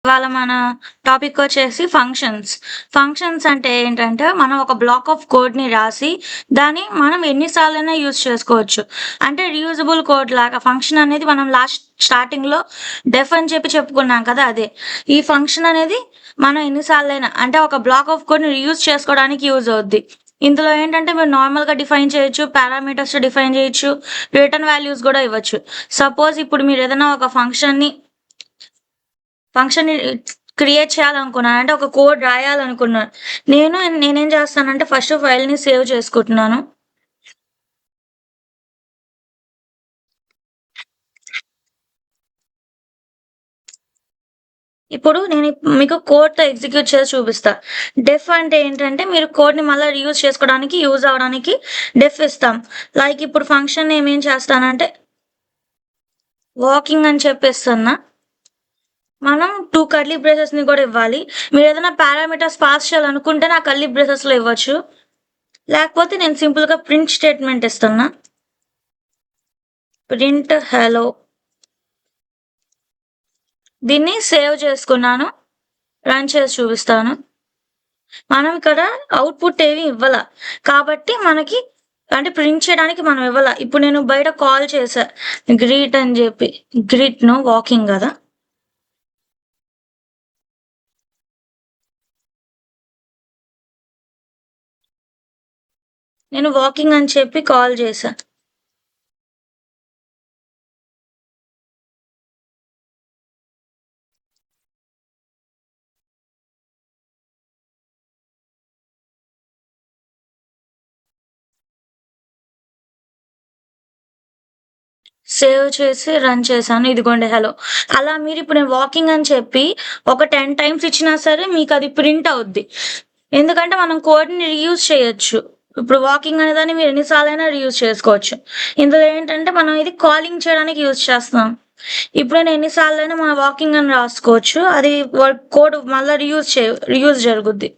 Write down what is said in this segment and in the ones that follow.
ఇవాళ మన టాపిక్ వచ్చేసి ఫంక్షన్స్. ఫంక్షన్స్ అంటే ఏంటంటే, మనం ఒక బ్లాక్ ఆఫ్ కోడ్‌ని రాసి, దాన్ని మనం ఎన్ని సార్లైనా యూజ్ చేసుకోవచ్చు. అంటే రీయూజబుల్ కోడ్ లాగా ఫంక్షన్ అనేది మనం స్టార్టింగ్‌లో డెఫ్ అని చెప్పుకున్నాం కదా! అదే. ఈ ఫంక్షన్ అనేది మనం ఎన్ని సార్లైనా అంటే ఒక బ్లాక్ ఆఫ్ కోడ్‌ని రీయూజ్ చేసుకోవడానికి యూజ్ అవుద్ది. ఇందులో ఏంటంటే మీరు నార్మల్‌గా డిఫైన్ చేయొచ్చు, పారామీటర్స్ డిఫైన్ చేయొచ్చు, రిటర్న్ వాల్యూస్ గూడా ఇవ్వచ్చు. సపోజ్ ఇప్పుడు మీరేదైనా ఒక ఫంక్షన్‌ని క్రియేట్ చేయాలనుకున్నాను. అంటే ఒక కోడ్ రాయాలనుకున్నాను. నేనేం చేస్తానంటే ఫస్ట్ ఫైల్‌ని సేవ్ చేసుకుంటున్నాను. ఇప్పుడు మీకు కోడ్‌తో ఎగ్జిక్యూట్ చేసి చూపిస్తా. డెఫ్ అంటే ఏంటంటే మీరు కోడ్‌ని మళ్ళా రీయూజ్ చేసుకోవడానికి, యూజ్ అవ్వడానికి డెఫ్ ఇస్తాం. లైక్ ఇప్పుడు ఫంక్షన్ నేమ్ ఏం చేస్తానంటే వాకింగ్ అని చెప్పేస్తున్నా. మనం 2 కర్లీ బ్రేసెస్‌ని కూడా ఇవ్వాలి. మీరేదైనా పారామీటర్స్ పాస్ చేయాలనుకుంటే నా కర్లీ బ్రేసెస్‌లో ఇవ్వచ్చు. లేకపోతే నేను సింపుల్‌గా ప్రింట్ స్టేట్‌మెంట్ ఇస్తున్నా. Print hello. దీన్ని సేవ్ చేసుకున్నాను. రన్ చేసి చూపిస్తాను. మనం ఇక్కడ అవుట్‌పుట్ ఏమి ఇవ్వల. కాబట్టి మనకి అంటే ప్రింట్ చేయడానికి మనం ఇవ్వల. ఇప్పుడు నేను బయట కాల్ చేశా. గ్రీట్ అని జెప్పి. గ్రీట్‌ను వాకింగ్ గదా! నేను వాకింగ్ అని చెప్పి కాల్ చేశా. సేవ్ చేసి రన్ చేశాను. ఇదిగోండి హలో. అలా మీరిప్పుడు నేను వాకింగ్ అని చెప్పి ఒక 10 టైమ్స్ ఇచ్చినా సరే మీకది ప్రింట్ అవుద్ది. ఎందుకంటే మనం కోడ్‌ని రీయూజ్ చేయొచ్చు. ఇప్పుడు వాకింగ్ అనేదాన్ని మీరు ఎన్ని సార్లైనా రీయూజ్ చేసుకోవచ్చు. ఇందులో ఏంటంటే మనం ఇది కాలింగ్ చేయడానికి యూజ్ చేస్తాం. ఇప్పుడు నేను ఎన్ని సార్లైనా మన వాకింగ్ అని రాసుకోవచ్చు. అది కోడ్ మళ్ళా రీయూజ్ జరుగుద్ది.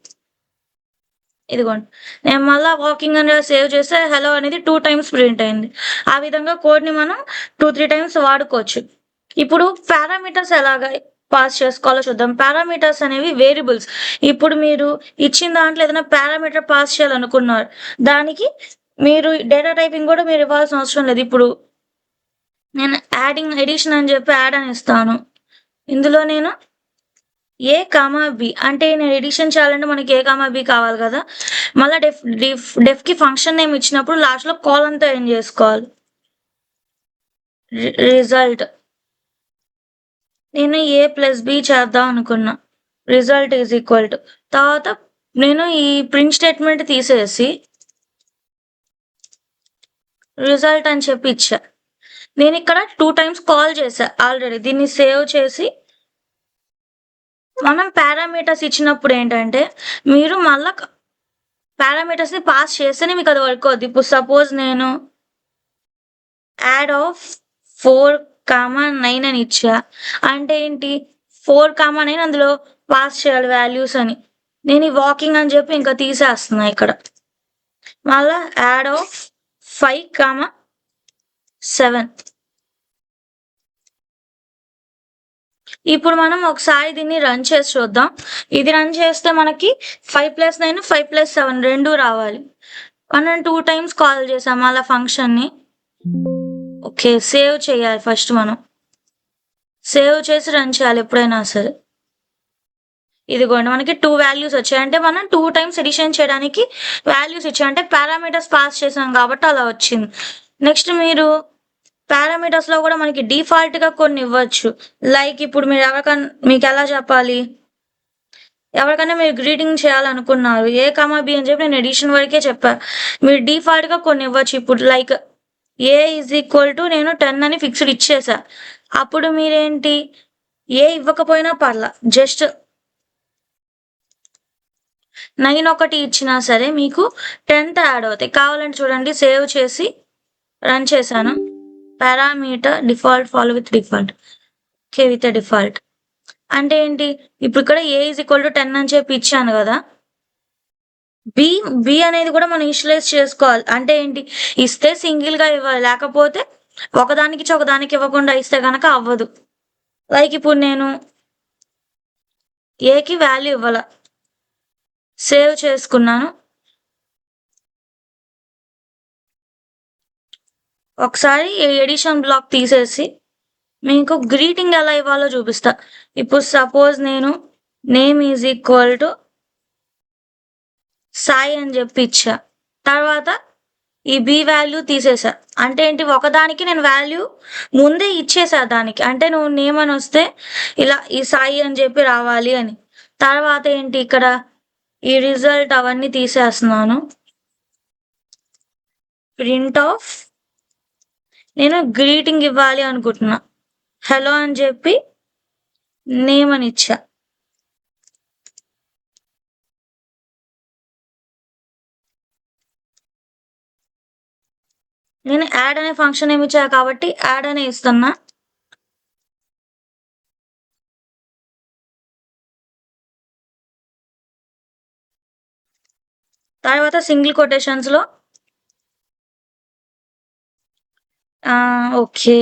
ఇదిగోండి. నేను మళ్ళా వాకింగ్ అని సేవ్ చేస్తే హలో అనేది 2 టైమ్స్ ప్రింట్ అయింది. ఆ విధంగా కోడ్‌ని మనం 2, 3 టైమ్స్ వాడుకోవచ్చు. ఇప్పుడు పారామీటర్స్ ఎలాగా పాస్ చేసుకోవాలో చూద్దాం. పారామీటర్స్ అనేవి వేరియబుల్స్. ఇప్పుడు మీరు ఇచ్చిన దాంట్లో ఏదైనా పారామీటర్ పాస్ చేయాలనుకున్నారు. దానికి మీరు డేటా టైపింగ్ కూడా మీరు ఇవ్వాల్సిన అవసరం లేదు. ఇప్పుడు నేను ఎడిషన్ అని చెప్పి యాడ్ అని ఇస్తాను. ఇందులో నేను ఏ, బి అంటే నేను ఎడిషన్ చేయాలంటే మనకి ఏ, బి కావాలి కదా! మళ్ళా డెఫ్‌కి ఫంక్షన్ నేమ్ ఇచ్చినప్పుడు లాస్ట్‌లో కోలన్‌తో ఎండ్ చేసుకోవాలి. రిజల్ట్ నేను ఏ ప్లస్ బి చేద్దాం అనుకున్నా. రిజల్ట్ ఈజ్ ఈక్వల్ టు తర్వాత నేను ఈ ప్రింట్ స్టేట్మెంట్ తీసేసి రిజల్ట్ అని చెప్పి ఇచ్చా. నేను ఇక్కడ 2 టైమ్స్ కాల్ చేశా ఆల్రెడీ. దీన్ని సేవ్ చేసి మనం పారామీటర్స్ ఇచ్చినప్పుడు ఏంటంటే మీరు మళ్ళా పారామీటర్స్‌ని పాస్ చేస్తేనే మీకు అది వర్క్ అవుద్ది. ఇప్పుడు సపోజ్ నేను యాడ్ ఆఫ్ 4, 9 అని ఇచ్చా. అంటే ఏంటి 4, 9 అందులో పాస్ చేయాలి వాల్యూస్ అని. నేను ఈ వాకింగ్ అని చెప్పి ఇంకా తీసేస్తున్నా ఇక్కడ. మళ్ళా యాడ్ ఆఫ్ 5, 7. ఇప్పుడు మనం ఒకసారి దీన్ని రన్ చేసి చూద్దాం. ఇది రన్ చేస్తే మనకి 5+9, 5+7 2 రావాలి. మనం 2 టైమ్స్ కాల్ చేసాం అలా ఫంక్షన్‌ని. ఓకే. సేవ్ చేయాలి ఫస్ట్ మనం. సేవ్ చేసి రన్ చేయాలి ఎప్పుడైనా సరే. ఇదిగోండి మనకి 2 వాల్యూస్ వచ్చాయి. అంటే మనం 2 టైమ్స్ ఎడిషన్ చేయడానికి వాల్యూస్ ఇచ్చాం. అంటే పారామీటర్స్ పాస్ చేసాం కాబట్టి అలా వచ్చింది. నెక్స్ట్ మీరు పారామీటర్స్‌లో కూడా మనకి డిఫాల్ట్‌గా కొన్ని ఇవ్వచ్చు. లైక్ ఇప్పుడు మీకెలా చెప్పాలి? ఎవరికైనా మీరు గ్రీటింగ్ చేయాలనుకున్నారు. ఏ, బి అని చెప్పి నేను ఎడిషన్ వరకే చెప్పా. మీరు డిఫాల్ట్‌గా కొన్ని ఇవ్వచ్చు. ఇప్పుడు like A is equal to నేను 10 అని ఫిక్స్‌డ్ ఇచ్చేసా. అప్పుడు మీరేంటి ఏ ఇవ్వకపోయినా పర్లా. జస్ట్ 9 ఒకటి ఇచ్చినా సరే మీకు 10th యాడ్ అవుతాయి. కావాలంటే చూడండి సేవ్ చేసి రన్ చేశాను. Parameter default follow with default. Okay. With default. అంటే ఏంటి? ఇప్పుడు ఇక్కడ ఏ ఈజ్ ఈక్వల్ టు 10 అని చెప్పి ఇచ్చాను గదా! బి, బి అనేది కూడా మనం ఇనిషియలైజ్ చేసుకోవాలి. అంటే ఏంటి? ఇస్తే సింగిల్‌గా ఇవ్వాలి. లేకపోతే ఒకదానికిచ్చి ఒకదానికి ఇవ్వకుండా ఇస్తే గనక అవ్వదు. లైక్ ఇప్పుడు నేను ఏకి వాల్యూ ఇవ్వాల. సేవ్ చేసుకున్నాను. ఒకసారి ఈ ఎడిషన్ బ్లాక్ తీసేసి మీకు గ్రీటింగ్ ఎలా ఇవ్వాలో చూపిస్తా. ఇప్పుడు సపోజ్ నేను name is equal to Sai అని చెప్పి ఇచ్చా. తర్వాత ఈ బి వాల్యూ తీసేసా. అంటే ఏంటి, ఒకదానికి నేను వాల్యూ ముందే ఇచ్చేసా దానికి. అంటే నువ్వు నేమ్ అని వస్తే ఇలా ఈ సాయి అని చెప్పి రావాలి అని. తర్వాత ఏంటి, ఇక్కడ ఈ రిజల్ట్ అవన్నీ తీసేస్తున్నాను. ప్రింట్ ఆఫ్ నేను గ్రీటింగ్ ఇవ్వాలి అనుకుంటున్నా. హలో అని చెప్పి నేమ్ అని ఇచ్చా. నేను యాడ్ అనే ఫంక్షన్ ఏమి ఇచ్చా కాబట్టి యాడ్ అనే ఇస్తున్నా. తర్వాత సింగిల్ కొటేషన్స్లో ఓకే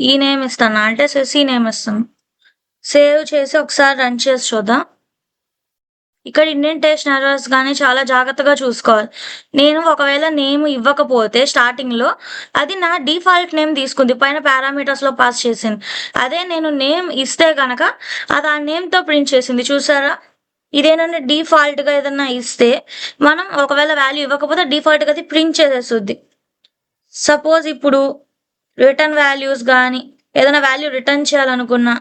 ఈ నేమ్ ఇస్తాను, అంటే శశి నేమ్ ఇస్తాను. సేవ్ చేసి ఒకసారి రన్ చేసి చూద్దాం. ఇక్కడ ఇండెంటేషన్ ఎర్రర్స్ కానీ చాలా జాగ్రత్తగా చూసుకోవాలి. నేను ఒకవేళ నేమ్ ఇవ్వకపోతే స్టార్టింగ్లో అది నా డిఫాల్ట్ నేమ్ తీసుకుంది, పైన పారామీటర్స్లో పాస్ చేసింది. అదే నేను నేమ్ ఇస్తే కనుక అది ఆ నేమ్తో ప్రింట్ చేసింది. చూసారా, ఇదేనంటే డిఫాల్ట్గా ఏదన్నా ఇస్తే మనం ఒకవేళ వాల్యూ ఇవ్వకపోతే డిఫాల్ట్గా అది ప్రింట్ చేసేస్తుంది. సపోజ్ ఇప్పుడు రిటర్న్ వాల్యూస్ కానీ ఏదైనా వాల్యూ రిటర్న్ చేయాలనుకున్నా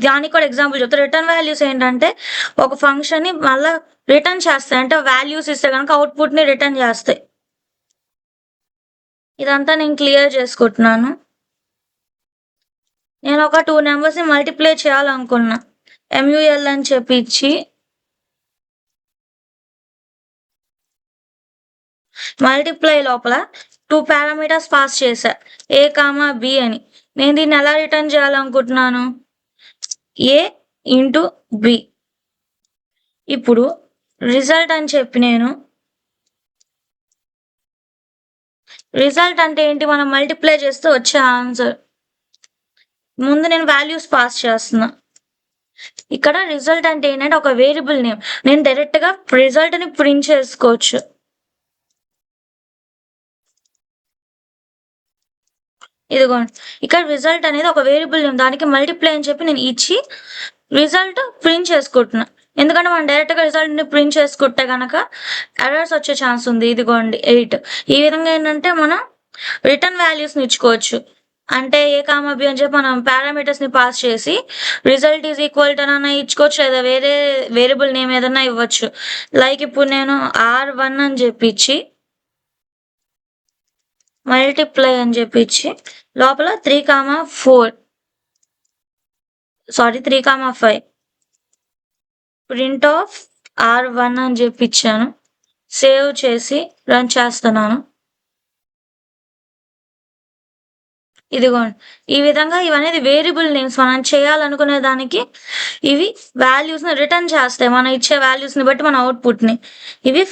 దానికి కూడా ఎగ్జాంపుల్ చెప్తా. రిటర్న్ వాల్యూస్ ఏంటంటే ఒక ఫంక్షన్ని మళ్ళీ రిటర్న్ చేస్తాయి. అంటే వాల్యూస్ ఇస్తే కనుక అవుట్పుట్ని రిటర్న్ చేస్తాయి. ఇదంతా నేను క్లియర్ చేసుకుంటున్నాను. నేను ఒక 2 నెంబర్స్ని మల్టిప్లై చేయాలనుకున్నా. MUL అని చెప్పి ఇచ్చి మల్టిప్లై లోపల 2 పారామీటర్స్ పాస్ చేశా, A, B అని. నేను దీన్ని ఎలా రిటర్న్ చేయాలనుకుంటున్నాను, A ఇంటూ B. ఇప్పుడు రిజల్ట్ అని చెప్పి నేను రిజల్ట్ అంటే ఏంటి, మనం మల్టిప్లై చేస్తే వచ్చే ఆన్సర్. ముందు నేను వాల్యూస్ పాస్ చేస్తున్నా. ఇక్కడ రిజల్ట్ అంటే ఏంటంటే ఒక వేరియబుల్ నేమ్. నేను డైరెక్ట్గా రిజల్ట్ని ప్రింట్ చేసుకోవచ్చు. ఇదిగోండి, ఇక్కడ రిజల్ట్ అనేది ఒక వేరియబుల్ నేమ్, దానికి మల్టిప్లై అని చెప్పి నేను ఇచ్చి రిజల్ట్ ప్రింట్ చేసుకుంటున్నా. ఎందుకంటే మనం డైరెక్ట్గా రిజల్ట్ని ప్రింట్ చేసుకుంటే కనుక ఎర్రర్స్ వచ్చే ఛాన్స్ ఉంది. ఇదిగోండి 8. ఈ విధంగా ఏంటంటే మనం రిటర్న్ వాల్యూస్ని ఇచ్చుకోవచ్చు. అంటే A, B అని చెప్పి మనం పారామీటర్స్ని పాస్ చేసి రిజల్ట్ ఈజ్ ఈక్వల్ టు అన్న ఇచ్చుకోవచ్చు, లేదా వేరే వేరియబుల్ నేమ్ ఏదన్నా ఇవ్వచ్చు. లైక్ ఇప్పుడు నేను R1 అని చెప్పి మల్టిప్లై అని చెప్పి లోపల 3, 5 ప్రింట్ ఆఫ్ R1 అని చెప్పి ఇచ్చాను. సేవ్ చేసి రన్ చేస్తున్నాను. ఇదిగోండి, ఈ విధంగా ఇవనేది వేరియబుల్ నేమ్స్. మనం చేయాలనుకునే దానికి ఇవి వాల్యూస్ని రిటర్న్ చేస్తాయి, మనం ఇచ్చే వాల్యూస్ని బట్టి మన అవుట్పుట్ని. ఇవి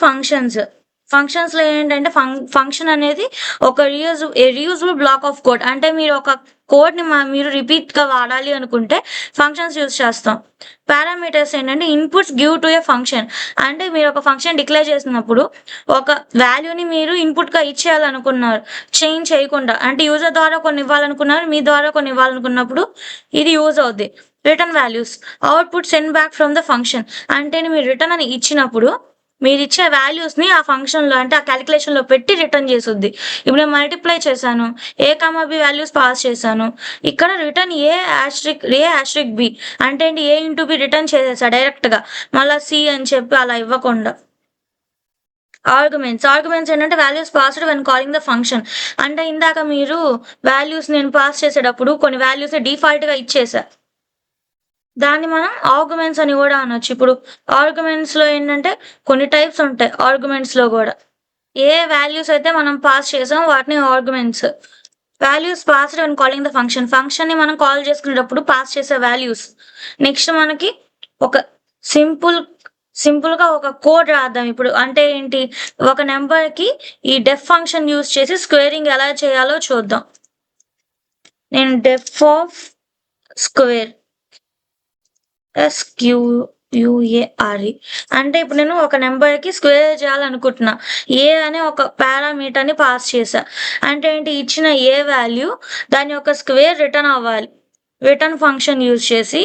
ఫంక్షన్స్లో ఏంటంటే ఫంక్షన్ అనేది ఒక రీయూజబుల్ బ్లాక్ ఆఫ్ కోడ్. అంటే మీరు ఒక కోడ్ని మీరు రిపీట్గా వాడాలి అనుకుంటే ఫంక్షన్స్ యూజ్ చేస్తాం. పారామీటర్స్ ఏంటంటే inputs give to A function. అంటే మీరు ఒక ఫంక్షన్ డిక్లేర్ చేసినప్పుడు ఒక వాల్యూని మీరు ఇన్పుట్గా ఇచ్చేయాలనుకున్నారు, చేంజ్ చేయకుండా. అంటే యూజర్ ద్వారా కొన్ని ఇవ్వాలనుకున్నారు, మీ ద్వారా కొన్ని ఇవ్వాలనుకున్నప్పుడు ఇది యూజ్ అవుద్ది. Return values output send back from the function. అంటే మీరు రిటర్న్ అని ఇచ్చినప్పుడు మీరు ఇచ్చే వాల్యూస్ని ఆ ఫంక్షన్లో, అంటే ఆ క్యాలిక్యులేషన్లో పెట్టి రిటర్న్ చేస్తుంది. ఇప్పుడు నేను మల్టిప్లై చేశాను, A, B వాల్యూస్ పాస్ చేశాను. ఇక్కడ రిటర్న్ A B అంటే ఏంటి, A ఇంటూ B రిటర్న్ చేసేసా డైరెక్ట్గా, మళ్ళీ C అని చెప్పి అలా ఇవ్వకుండా. ఆర్గ్యుమెంట్స్ ఏంటంటే values passed when calling the function. అంటే ఇందాక మీరు వాల్యూస్ నేను పాస్ చేసేటప్పుడు కొన్ని వాల్యూస్ డిఫాల్ట్గా ఇచ్చేసా, దాన్ని మనం ఆర్గ్యుమెంట్స్ అని కూడా అనొచ్చు. ఇప్పుడు ఆర్గ్యుమెంట్స్లో ఏంటంటే కొన్ని టైప్స్ ఉంటాయి. ఆర్గ్యుమెంట్స్లో కూడా ఏ వాల్యూస్ అయితే మనం పాస్ చేసాం వాటిని arguments. Values passed and calling the ఫంక్షన్ని మనం కాల్ చేసుకునేటప్పుడు పాస్ చేసే వాల్యూస్. నెక్స్ట్ మనకి ఒక సింపుల్గా ఒక కోడ్ రాద్దాం ఇప్పుడు. అంటే ఏంటి, ఒక నెంబర్కి ఈ డెఫ్ ఫంక్షన్ యూజ్ చేసి స్క్వేరింగ్ ఎలా చేయాలో చూద్దాం. నేను డెఫ్ ఆఫ్ స్క్వేర్ SQUARE అంటే ఇప్పుడు నేను ఒక నెంబర్కి స్క్వేర్ చేయాలనుకుంటున్నా. ఏ అనే ఒక పారామీటర్ని పాస్ చేశా. అంటే ఏంటి, ఇచ్చిన ఏ వాల్యూ దాని యొక్క స్క్వేర్ రిటర్న్ అవ్వాలి. రిటర్న్ ఫంక్షన్ యూజ్ చేసి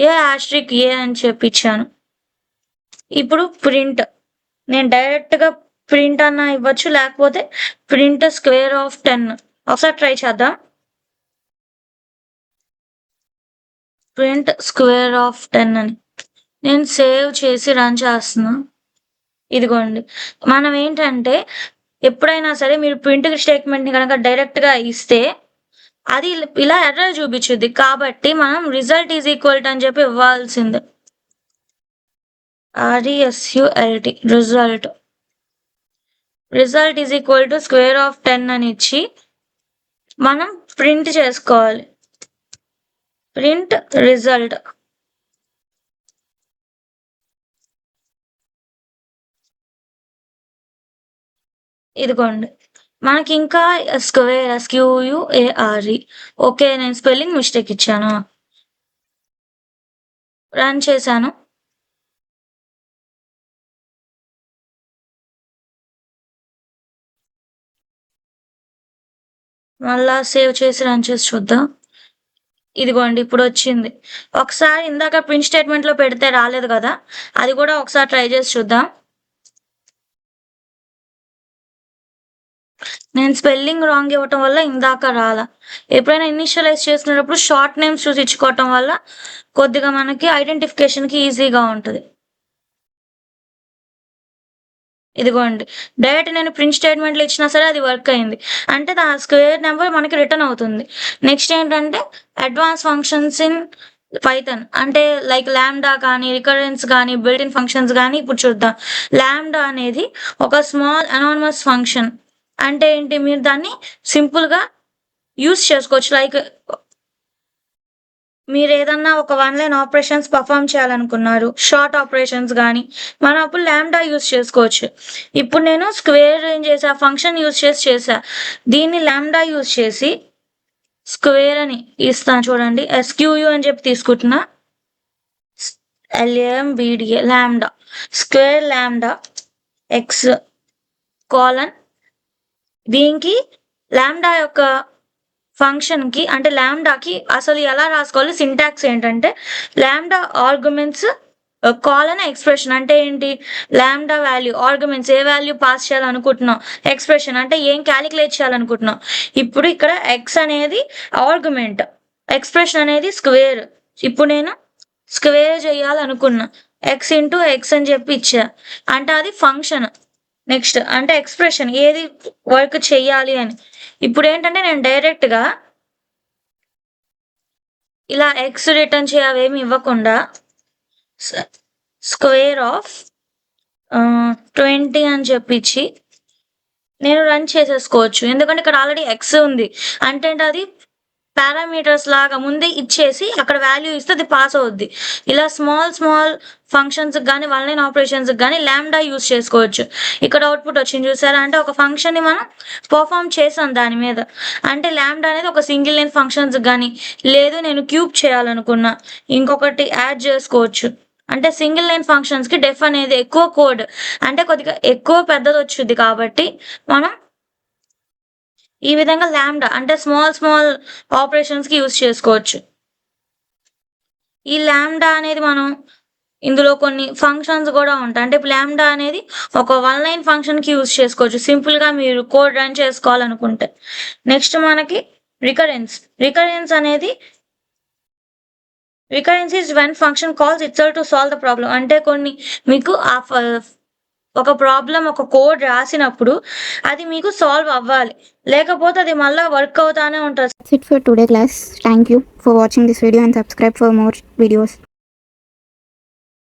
ఏ ఆస్ట్రిక్ ఏ అని చెప్పించాను. ఇప్పుడు ప్రింట్, నేను డైరెక్ట్గా ప్రింట్ అన్న ఇవ్వచ్చు, లేకపోతే ప్రింట్ స్క్వేర్ ఆఫ్ 10 ఒకసారి ట్రై చేద్దాం. ప్రింట్ స్క్వేర్ ఆఫ్ 10 అని నేను సేవ్ చేసి రన్ చేస్తున్నా. ఇదిగోండి, మనం ఏంటంటే ఎప్పుడైనా సరే మీరు ప్రింట్ స్టేట్మెంట్ని కనుక డైరెక్ట్గా ఇస్తే అది ఇలా ఎర్రర్ చూపించుద్ది. కాబట్టి మనం రిజల్ట్ ఈజ్ ఈక్వల్ టు అని చెప్పి ఇవ్వాల్సిందే. RESULT result is equal to square of 10 అని ఇచ్చి మనం ప్రింట్ చేసుకోవాలి. Print result. ఇదిగోండి, మనకి ఇంకా స్క్వేర్ SQUARE. ఓకే, నేను స్పెల్లింగ్ మిస్టేక్ ఇచ్చాను. రన్ చేశాను. మళ్ళా సేవ్ చేసి రన్ చేసి చూద్దాం. ఇదిగోండి, ఇప్పుడు వచ్చింది. ఒకసారి ఇందాక ప్రింట్ స్టేట్మెంట్లో పెడితే రాలేదు కదా, అది కూడా ఒకసారి ట్రై చేసి చూద్దాం. నేను స్పెల్లింగ్ రాంగ్ ఇవ్వటం వల్ల ఇందాక రాలా. ఎప్పుడైనా ఇనిషియలైజ్ చేసుకునేటప్పుడు షార్ట్ నేమ్స్ చూసి ఇచ్చుకోవటం వల్ల కొద్దిగా మనకి ఐడెంటిఫికేషన్కి ఈజీగా ఉంటుంది. ఇదిగోండి, డైరెక్ట్ నేను ప్రింట్ స్టేట్మెంట్లు ఇచ్చినా సరే అది వర్క్ అయింది. అంటే ఆ స్క్వేర్ నెంబర్ మనకి రిటర్న్ అవుతుంది. నెక్స్ట్ ఏంటంటే అడ్వాన్స్ ఫంక్షన్స్ ఇన్ పైథాన్, అంటే లైక్ ల్యాండా కానీ రికరెన్స్ కానీ బిల్ట్ ఇన్ ఫంక్షన్స్ కానీ. ఇప్పుడు చూద్దాం. ల్యాండా అనేది ఒక స్మాల్ అనానమస్ ఫంక్షన్. అంటే ఏంటి, మీరు దాన్ని సింపుల్గా యూస్ చేసుకోవచ్చు. లైక్ మీరు ఏదన్నా ఒక 1 లైన్ ఆపరేషన్స్ పర్ఫామ్ చేయాలనుకున్నారు, షార్ట్ ఆపరేషన్స్ కానీ, మనం అప్పుడు ల్యాండా యూస్ చేసుకోవచ్చు. ఇప్పుడు నేను స్క్వేర్ ఏం చేసా, ఫంక్షన్ యూస్ చేసా. దీన్ని ల్యాండా యూస్ చేసి స్క్వేర్ అని ఇస్తాను. చూడండి, SQU అని చెప్పి తీసుకుంటున్నా. LAMBDA ల్యాండా, స్క్వేర్ ల్యాండా ఎక్స్ కోలన్. దీనికి ల్యాండా యొక్క ఫంక్షన్కి అంటే ల్యాండాకి అసలు ఎలా రాసుకోవాలి, సింటాక్స్ ఏంటంటే ల్యాండా ఆర్గ్యుమెంట్స్ కాలన్ ఎక్స్ప్రెషన్. అంటే ఏంటి, ల్యాండా వాల్యూ ఆర్గ్యుమెంట్స్ ఏ వాల్యూ పాస్ చేయాలనుకుంటున్నాం, ఎక్స్ప్రెషన్ అంటే ఏం క్యాలిక్యులేట్ చేయాలనుకుంటున్నాం. ఇప్పుడు ఇక్కడ ఎక్స్ అనేది ఆర్గ్యుమెంట్, ఎక్స్ప్రెషన్ అనేది స్క్వేర్. ఇప్పుడు నేను స్క్వేర్ చేయాలనుకున్నా, X ఇంటూ X అని చెప్పి ఇచ్చా, అంటే అది ఫంక్షన్. నెక్స్ట్ అంటే ఎక్స్ప్రెషన్ ఏది వర్క్ చెయ్యాలి అని. ఇప్పుడు ఏంటంటే నేను డైరెక్ట్గా ఇలా ఎక్స్ రిటర్న్ చేయావేమి ఇవ్వకుండా స్క్వేర్ ఆఫ్ 20 అని చెప్పించి నేను రన్ చేసేసుకోవచ్చు. ఎందుకంటే ఇక్కడ ఆల్రెడీ ఎక్స్ ఉంది. అంటే అది పారామీటర్స్ లాగా ముందే ఇచ్చేసి అక్కడ వాల్యూ ఇస్తే అది పాస్ అవుద్ది. ఇలా స్మాల్ ఫంక్షన్స్కి కానీ 1 లైన్ ఆపరేషన్స్కి కానీ ల్యాండా యూస్ చేసుకోవచ్చు. ఇక్కడ అవుట్పుట్ వచ్చింది చూసారా, అంటే ఒక ఫంక్షన్ని మనం పర్ఫామ్ చేసాం దాని మీద. అంటే ల్యాండా అనేది ఒక సింగిల్ లైన్ ఫంక్షన్స్కి కానీ, లేదు నేను క్యూబ్ చేయాలనుకున్నా ఇంకొకటి యాడ్ చేసుకోవచ్చు. అంటే సింగిల్ లైన్ ఫంక్షన్స్కి డెఫ్ అనేది ఎక్కువ కోడ్, అంటే కొద్దిగా ఎక్కువ పెద్దది వచ్చింది. కాబట్టి మనం ఈ విధంగా ల్యాండా అంటే స్మాల్ ఆపరేషన్స్కి యూస్ చేసుకోవచ్చు. ఈ ల్యాండా అనేది మనం ఇందులో కొన్ని ఫంక్షన్స్ కూడా ఉంటాయి. అంటే ఇప్పుడు ల్యాండా అనేది ఒక 1 లైన్ ఫంక్షన్కి యూస్ చేసుకోవచ్చు, సింపుల్గా మీరు కోడ్ రన్ చేసుకోవాలనుకుంటే. నెక్స్ట్ మనకి రికరెన్స్ అనేది is when function calls itself to solve the problem. అంటే కొన్ని మీకు ఒక ప్రాబ్లం ఒక కోడ్ రాసినప్పుడు అది మీకు సాల్వ్ అవ్వాలి, లేకపోతే అది మళ్ళీ వర్క్ అవుతానే ఉంటుంది. That's it for today class. Thank you for watching this video and subscribe for more videos.